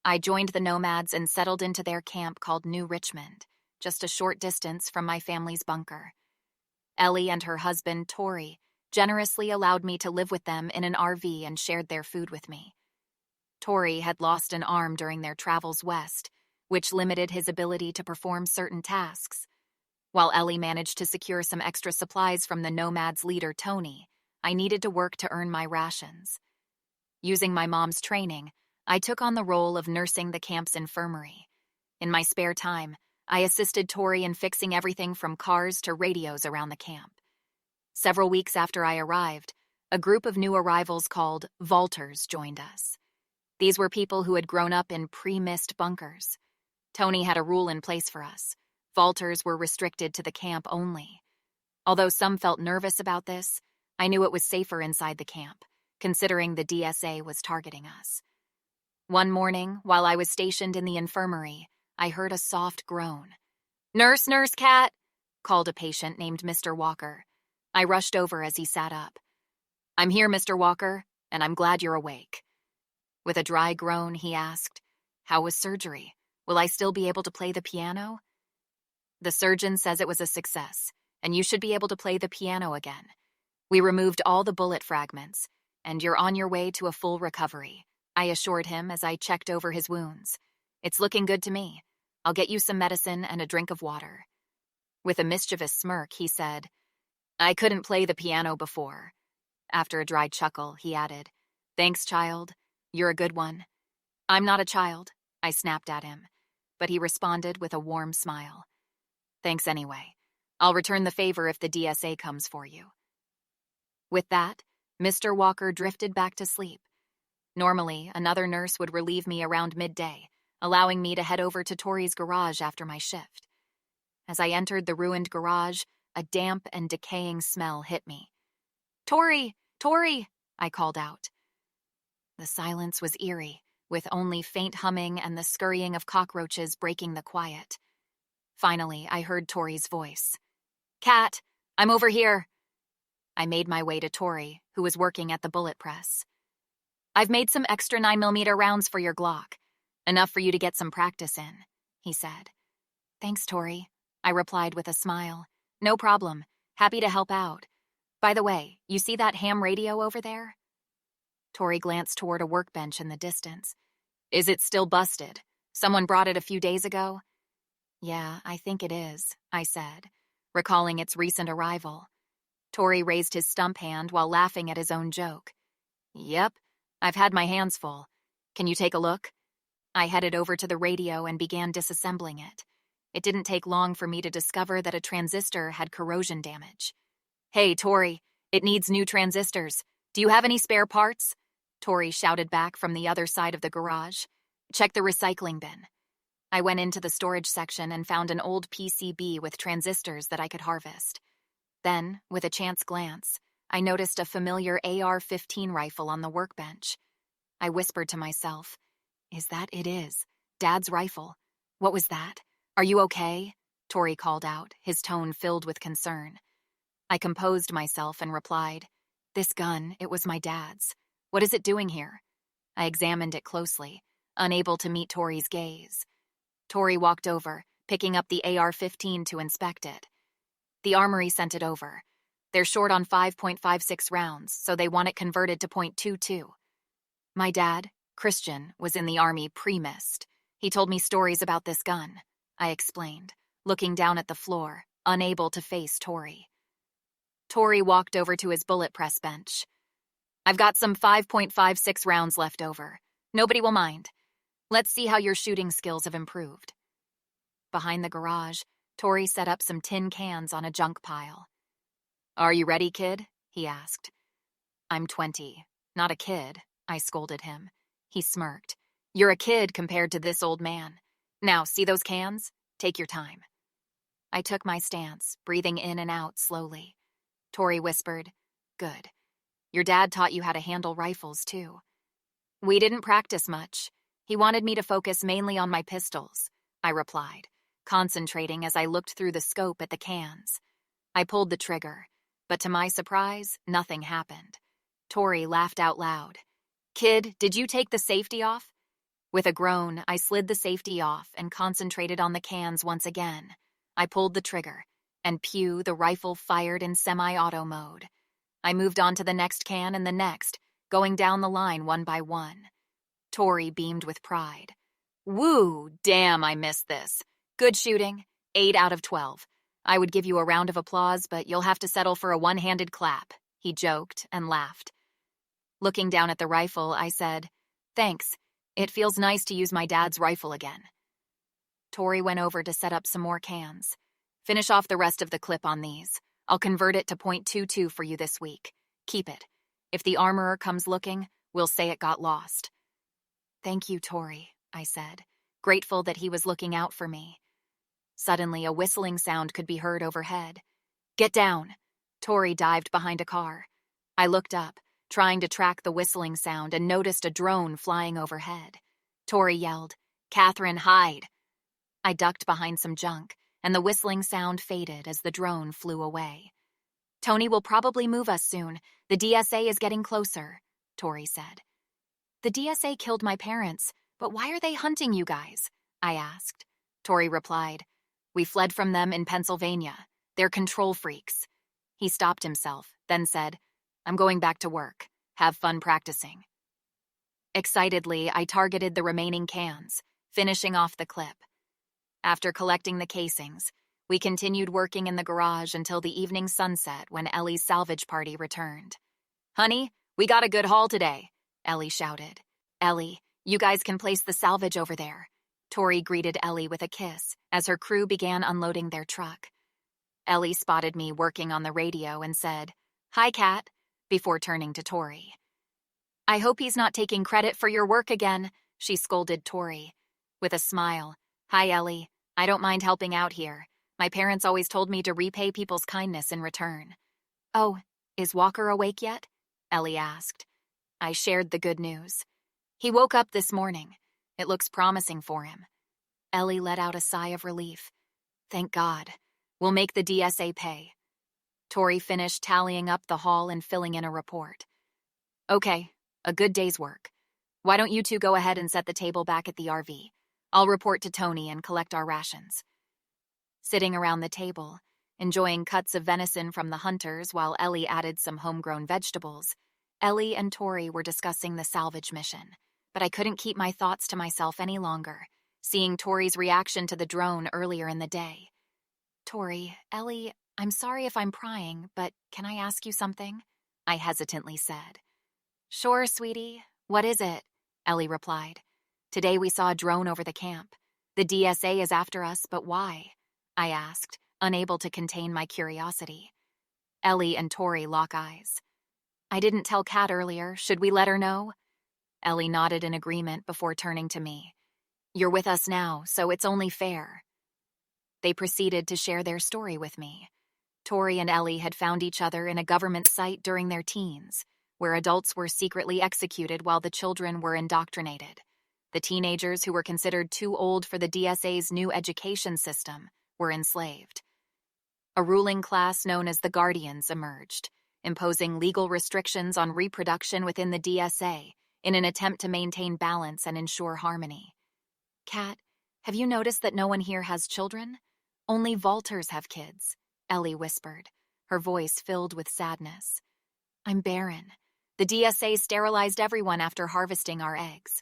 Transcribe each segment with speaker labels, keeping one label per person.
Speaker 1: I joined the nomads and settled into their camp called New Richmond, just a short distance from my family's bunker. Ellie and her husband, Tori, generously allowed me to live with them in an RV and shared their food with me. Tori had lost an arm during their travels west, which limited his ability to perform certain tasks. While Ellie managed to secure some extra supplies from the nomads' leader, Tony, I needed to work to earn my rations. Using my mom's training, I took on the role of nursing the camp's infirmary. In my spare time, I assisted Tori in fixing everything from cars to radios around the camp. Several weeks after I arrived, a group of new arrivals called vaulters joined us. These were people who had grown up in pre-mist bunkers. Tony had a rule in place for us. Vaulters were restricted to the camp only. Although some felt nervous about this, I knew it was safer inside the camp, considering the DSA was targeting us. One morning, while I was stationed in the infirmary, I heard a soft groan. "Nurse, nurse, cat," called a patient named Mr. Walker. I rushed over as he sat up. "I'm here, Mr. Walker, and I'm glad you're awake." With a dry groan, he asked, "How was surgery? Will I still be able to play the piano?" "The surgeon says it was a success, and you should be able to play the piano again. We removed all the bullet fragments, and you're on your way to a full recovery," I assured him as I checked over his wounds. "It's looking good to me. I'll get you some medicine and a drink of water." With a mischievous smirk, he said, "I couldn't play the piano before." After a dry chuckle, he added, "Thanks, child. You're a good one." "I'm not a child," I snapped at him, but he responded with a warm smile. "Thanks anyway. I'll return the favor if the DSA comes for you." With that, Mr. Walker drifted back to sleep. Normally, another nurse would relieve me around midday, allowing me to head over to Tori's garage after my shift. As I entered the ruined garage, a damp and decaying smell hit me. "Tori! Tori!" I called out. The silence was eerie, with only faint humming and the scurrying of cockroaches breaking the quiet. Finally, I heard Tori's voice. "Cat, I'm over here." I made my way to Tori, who was working at the bullet press. "I've made some extra 9mm rounds for your Glock. Enough for you to get some practice in," he said. "Thanks, Tori," I replied with a smile. "No problem. Happy to help out. By the way, you see that ham radio over there?" Tori glanced toward a workbench in the distance. "Is it still busted? Someone brought it a few days ago?" "Yeah, I think it is," I said, recalling its recent arrival. Tori raised his stump hand while laughing at his own joke. "Yep, I've had my hands full. Can you take a look?" I headed over to the radio and began disassembling it. It didn't take long for me to discover that a transistor had corrosion damage. "Hey, Tori, it needs new transistors. Do you have any spare parts?" Tori shouted back from the other side of the garage. "Check the recycling bin." I went into the storage section and found an old PCB with transistors that I could harvest. Then, with a chance glance, I noticed a familiar AR-15 rifle on the workbench. I whispered to myself, "Is that it is? Dad's rifle. What was that? Are you okay?" Tori called out, his tone filled with concern. I composed myself and replied, "This gun, it was my dad's. What is it doing here?" I examined it closely, unable to meet Tori's gaze. Tori walked over, picking up the AR-15 to inspect it. "The armory sent it over. They're short on 5.56 rounds, so they want it converted to .22. My dad, Christian, was in the army pre-mist. He told me stories about this gun," I explained, looking down at the floor, unable to face Tori. Tori walked over to his bullet press bench. "I've got some 5.56 rounds left over. Nobody will mind. Let's see how your shooting skills have improved." Behind the garage, Tori set up some tin cans on a junk pile. "Are you ready, kid?" he asked. "I'm 20. Not a kid," I scolded him. He smirked. "You're a kid compared to this old man. Now, see those cans? Take your time." I took my stance, breathing in and out slowly. Tori whispered, "Good. Your dad taught you how to handle rifles, too." "We didn't practice much. He wanted me to focus mainly on my pistols," I replied, concentrating as I looked through the scope at the cans. I pulled the trigger, but to my surprise, nothing happened. Tori laughed out loud. "Kid, did you take the safety off?" With a groan, I slid the safety off and concentrated on the cans once again. I pulled the trigger, and pew, the rifle fired in semi-auto mode. I moved on to the next can and the next, going down the line one by one. Tori beamed with pride. Woo, damn, I missed this. Good shooting, 8 out of 12. I would give you a round of applause, but you'll have to settle for a one-handed clap, he joked and laughed. Looking down at the rifle, I said, Thanks. It feels nice to use my dad's rifle again. Tori went over to set up some more cans. Finish off the rest of the clip on these. I'll convert it to .22 for you this week. Keep it. If the armorer comes looking, we'll say it got lost. Thank you, Tori, I said, grateful that he was looking out for me. Suddenly, a whistling sound could be heard overhead. Get down! Tori dived behind a car. I looked up, trying to track the whistling sound, and noticed a drone flying overhead. Tori yelled, Catherine, hide! I ducked behind some junk, and the whistling sound faded as the drone flew away. Tony will probably move us soon. The DSA is getting closer, Tori said. The DSA killed my parents, but why are they hunting you guys? I asked. Tori replied, We fled from them in Pennsylvania. They're control freaks. He stopped himself, then said, I'm going back to work. Have fun practicing. Excitedly, I targeted the remaining cans, finishing off the clip. After collecting the casings, we continued working in the garage until the evening sunset when Ellie's salvage party returned. Honey, we got a good haul today, Ellie shouted. Ellie, you guys can place the salvage over there. Tori greeted Ellie with a kiss as her crew began unloading their truck. Ellie spotted me working on the radio and said, Hi, Kat, before turning to Tori. I hope he's not taking credit for your work again, she scolded Tori. With a smile, Hi, Ellie, I don't mind helping out here. My parents always told me to repay people's kindness in return. Oh, is Walker awake yet? Ellie asked. I shared the good news. He woke up this morning. It looks promising for him. Ellie let out a sigh of relief. Thank God. We'll make the DSA pay. Tori finished tallying up the haul and filling in a report. Okay, a good day's work. Why don't you two go ahead and set the table back at the RV? I'll report to Tony and collect our rations. Sitting around the table, enjoying cuts of venison from the hunters while Ellie added some homegrown vegetables, Ellie and Tori were discussing the salvage mission, but I couldn't keep my thoughts to myself any longer, seeing Tori's reaction to the drone earlier in the day. Tori, Ellie, I'm sorry if I'm prying, but can I ask you something? I hesitantly said. Sure, sweetie. What is it? Ellie replied. Today we saw a drone over the camp. The DSA is after us, but why? I asked, unable to contain my curiosity. Ellie and Tori lock eyes. I didn't tell Kat earlier. Should we let her know? Ellie nodded in agreement before turning to me. You're with us now, so it's only fair. They proceeded to share their story with me. Tori and Ellie had found each other in a government site during their teens, where adults were secretly executed while the children were indoctrinated. The teenagers who were considered too old for the DSA's new education system were enslaved. A ruling class known as the Guardians emerged, imposing legal restrictions on reproduction within the DSA in an attempt to maintain balance and ensure harmony. Kat, have you noticed that no one here has children? Only vaulters have kids, Ellie whispered, her voice filled with sadness. I'm barren. The DSA sterilized everyone after harvesting our eggs.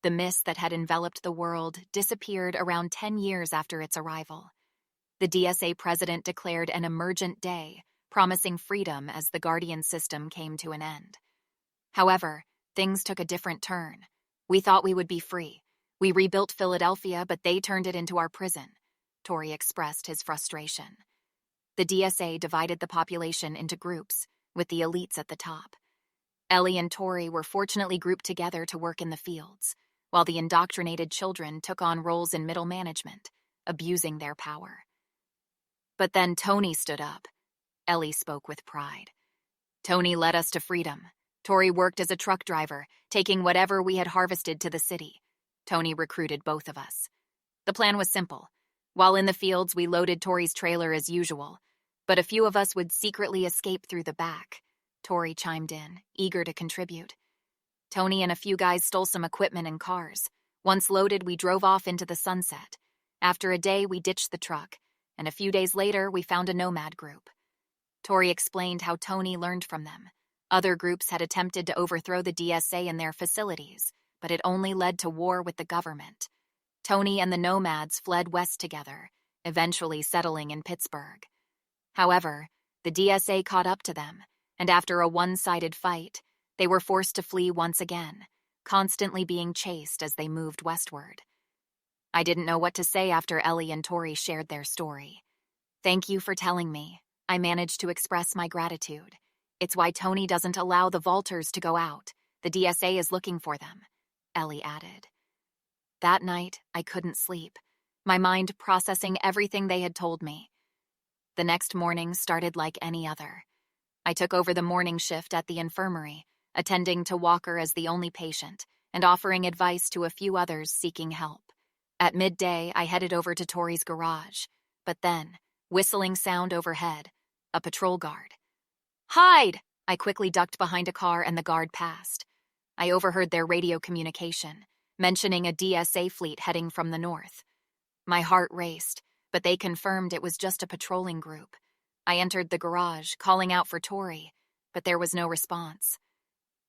Speaker 1: The mist that had enveloped the world disappeared around 10 years after its arrival. The DSA president declared an emergent day, promising freedom as the Guardian system came to an end. However, things took a different turn. We thought we would be free. We rebuilt Philadelphia, but they turned it into our prison. Tori expressed his frustration. The DSA divided the population into groups, with the elites at the top. Ellie and Tori were fortunately grouped together to work in the fields, while the indoctrinated children took on roles in middle management, abusing their power. But then Tony stood up. Ellie spoke with pride. Tony led us to freedom. Tori worked as a truck driver, taking whatever we had harvested to the city. Tony recruited both of us. The plan was simple. While in the fields, we loaded Tori's trailer as usual, but a few of us would secretly escape through the back. Tori chimed in, eager to contribute. Tony and a few guys stole some equipment and cars. Once loaded, we drove off into the sunset. After a day, we ditched the truck, and a few days later, we found a nomad group. Tori explained how Tony learned from them. Other groups had attempted to overthrow the DSA in their facilities, but it only led to war with the government. Tony and the nomads fled west together, eventually settling in Pittsburgh. However, the DSA caught up to them, and after a one-sided fight, they were forced to flee once again, constantly being chased as they moved westward. I didn't know what to say after Ellie and Tori shared their story. "Thank you for telling me. I managed to express my gratitude. It's why Tony doesn't allow the vaulters to go out. The DSA is looking for them," Ellie added. That night, I couldn't sleep, my mind processing everything they had told me. The next morning started like any other. I took over the morning shift at the infirmary, attending to Walker as the only patient, and offering advice to a few others seeking help. At midday, I headed over to Tori's garage, but then, whistling sound overhead, a patrol guard. "Hide!" I quickly ducked behind a car and the guard passed. I overheard their radio communication, mentioning a DSA fleet heading from the north. My heart raced, but they confirmed it was just a patrolling group. I entered the garage, calling out for Tori, but there was no response.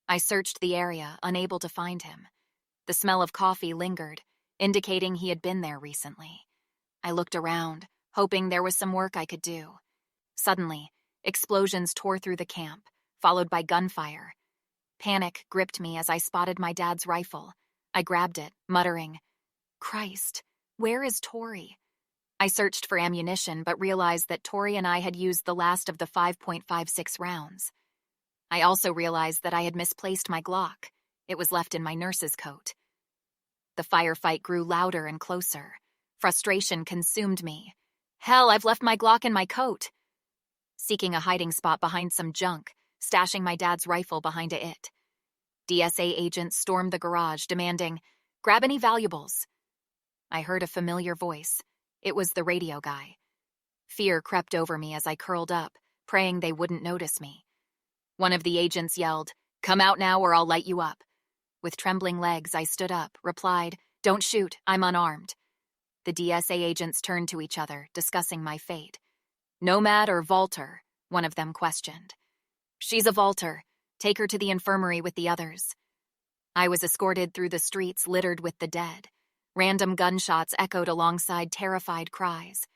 Speaker 1: I searched the area, unable to find him. The smell of coffee lingered, indicating he had been there recently. I looked around, hoping there was some work I could do. Suddenly, explosions tore through the camp, followed by gunfire. Panic gripped me as I spotted my dad's rifle. I grabbed it, muttering, "Christ, where is Tori?" I searched for ammunition, but realized that Tori and I had used the last of the 5.56 rounds. I also realized that I had misplaced my Glock. It was left in my nurse's coat. The firefight grew louder and closer. Frustration consumed me. Hell, I've left my Glock in my coat. Seeking a hiding spot behind some junk, stashing my dad's rifle behind it. DSA agents stormed the garage, demanding, "Grab any valuables." I heard a familiar voice. It was the radio guy. Fear crept over me as I curled up, praying they wouldn't notice me. One of the agents yelled, "Come out now or I'll light you up." With trembling legs, I stood up, replied, "Don't shoot, I'm unarmed." The DSA agents turned to each other, discussing my fate. "Nomad or vaulter?" one of them questioned. "She's a vaulter. Take her to the infirmary with the others." I was escorted through the streets littered with the dead. Random gunshots echoed alongside terrified cries.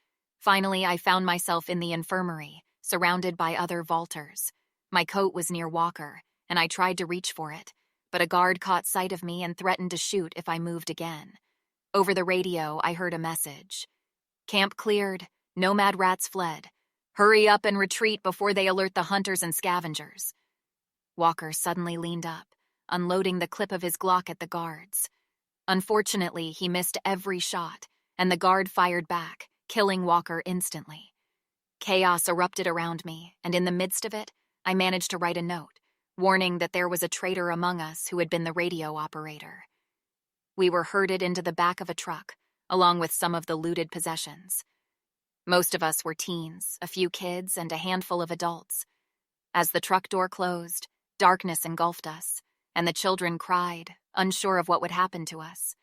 Speaker 1: Finally, I found myself in the infirmary, surrounded by other vaulters. My coat was near Walker, and I tried to reach for it, but a guard caught sight of me and threatened to shoot if I moved again. Over the radio, I heard a message. "Camp cleared. Nomad rats fled. Hurry up and retreat before they alert the hunters and scavengers." Walker suddenly leaned up, unloading the clip of his Glock at the guards. Unfortunately, he missed every shot, and the guard fired back, killing Walker instantly. Chaos erupted around me, and in the midst of it, I managed to write a note, warning that there was a traitor among us who had been the radio operator. We were herded into the back of a truck, along with some of the looted possessions. Most of us were teens, a few kids, and a handful of adults. As the truck door closed, darkness engulfed us, and the children cried, unsure of what would happen to us.